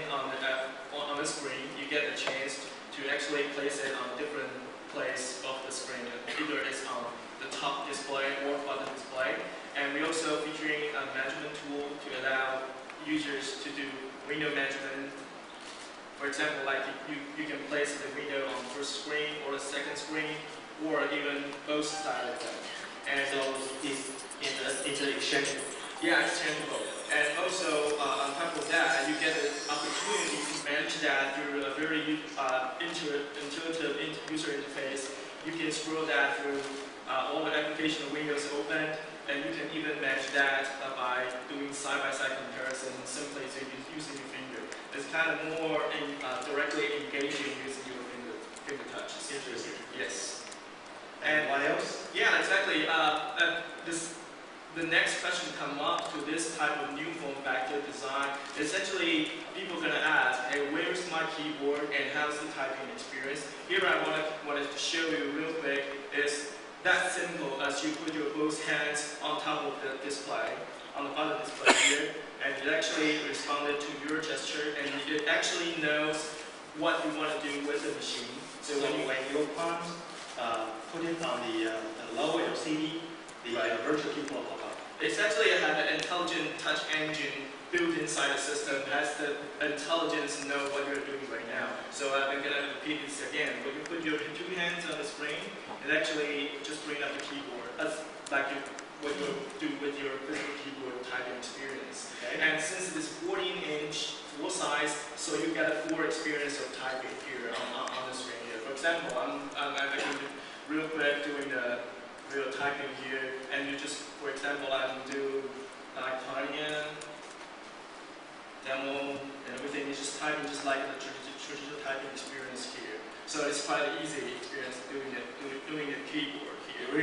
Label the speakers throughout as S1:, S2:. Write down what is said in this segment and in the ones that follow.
S1: on the screen, you get a chance to actually place it on different place of the screen. Either it's on the top display or bottom display. And we're also featuring a management tool to allow users to do window management. For example, like you can place the window on the first screen or the second screen, or even both sides of them. And
S2: so it's interchangeable.
S1: Yeah, exchangeable. And also, on top of that, you get the opportunity to manage that through a very intuitive user interface. You can scroll that through all the application windows open, and you can even manage that by doing side-by-side comparison simply using your finger. It's kind of more directly engaging using your finger touch.
S2: Interesting.
S1: Yes.
S2: And what else?
S1: Yeah, exactly. The next question come up to this type of new form factor design is actually people are going to ask, hey, where's my keyboard and how's the typing experience? Here I wanted to show you real quick is that simple as you put your both hands on top of the display, on the bottom display here, and it actually responded to your gesture, and it actually knows what you want to do with the machine.
S2: So when you put it on the lower LCD, the virtual keyboard pop up.
S1: It's actually had an intelligent touch engine built inside the system, has the intelligence to know what you're doing right now. So I'm going to repeat this again. When you put your two hands on the screen, it actually just brings up the keyboard. That's like what you do with your physical keyboard typing experience. Okay. And since it is 14-inch full size, so you get a full experience of typing here on the screen here. For example, I'm actually real quick doing the real typing here, and you just, for example, I can do Iconia demo and everything. It's just typing just like the traditional typing experience here. So it's quite an easy experience doing the keyboard here.
S2: You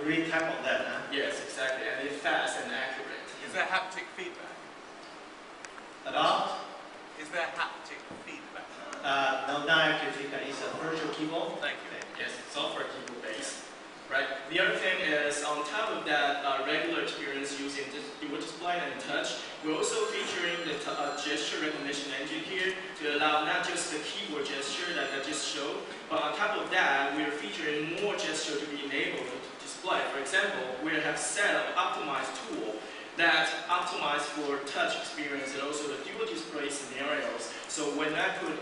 S2: really type on that, huh?
S1: Yes, exactly, and it's fast and accurate.
S3: Is there haptic feedback?
S2: About?
S3: Is there haptic feedback?
S2: No, not haptic feedback. It's a virtual keyboard.
S1: Thank you. Yes, software keyboard based. Right. The other thing is, on top of that regular experience using your display and touch, we're also featuring the gesture recognition engine here to allow not just the keyboard gesture that I just showed, but on top of that, we're featuring more gesture to be enabled to display. For example, we have set up an optimized tool that optimized for touch experience and also the dual display scenarios. So when I put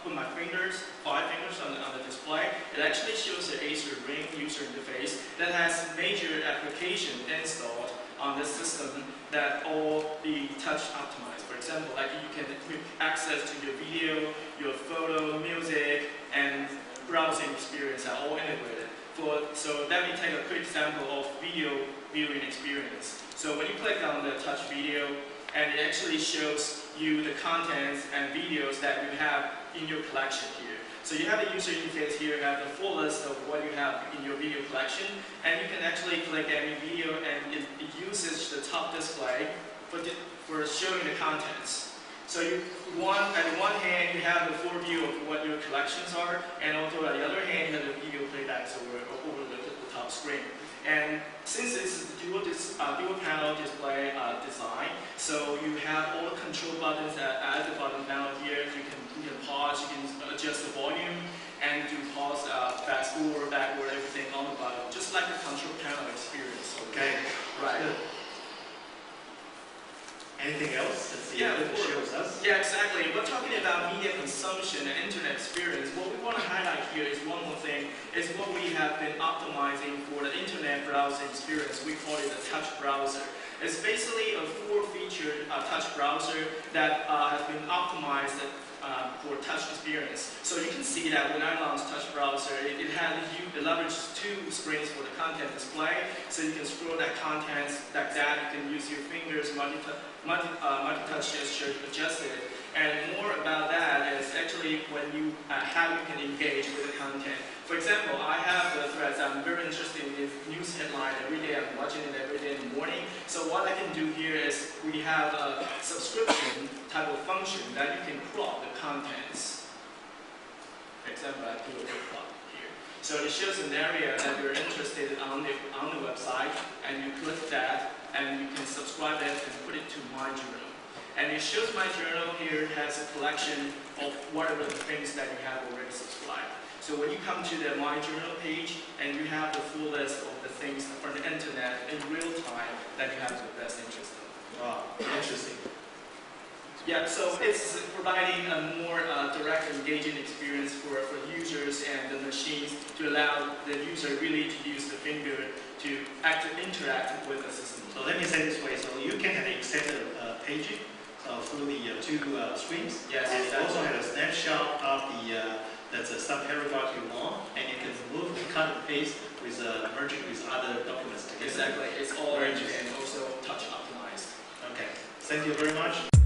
S1: put my fingers, 5 fingers on the display, it actually shows the Acer Ring user interface that has major application installed on the system that all be touch optimized. For example, like you can quick access to your video, your photo, music, and browsing experience are all integrated. So let me take a quick example of video viewing experience. So when you click on the touch video, and it actually shows you the contents and videos that you have in your collection here. So you have the user interface here, you have the full list of what you have in your video collection, and you can actually click any video and it uses the top display for showing the contents. So at one hand you have the full view of what your collections are, and also on the other hand you have the video playbacks over the top screen. And since this is the dual panel display design, so you have all the control buttons at the bottom panel here. You can pause, you can adjust the volume, and do pause, fast forward, backward, everything on the bottom, just like the control panel experience. Okay, right.
S2: Good. Anything else that shows us?
S1: Yeah, exactly. We're talking about media consumption and internet experience. What we want to highlight here is one more thing, is what we have been optimizing for the internet browsing experience. We call it a touch browser. It's basically a full-featured touch browser that has been optimized for touch experience. So you can see that when I launched touch browser, it leverages 2 screens for the content display. So you can scroll that content like that. You can use your fingers, multi-touch gesture to adjust it. And more about that is actually how you can engage with the content. For example, I have the threads. I'm very interested in this news headline every day. I'm watching it every day in the morning. So what I can do here is we have a subscription type of function that you can crop the contents. For example, I do a crop here. So it shows an area that you're interested on the website, and you click that, and you can subscribe it and put it to my journal. And it shows my journal here has a collection of whatever the things that you have already subscribed. So when you come to the My Journal page and you have the full list of the things from the internet in real time that you have the best interest in.
S2: Wow, interesting.
S1: Yeah, so it's providing a more direct, engaging experience for users and the machines to allow the user really to use the finger to interact with the system.
S2: So let me say this way, so you can have extended paging through the two screens.
S1: Yes,
S2: and it also has a snapshot of that's a sub-paragraph you want, and you can move the cut and paste with merging with other documents together.
S1: Exactly, it's all and also touch optimized.
S2: Okay, thank you very much.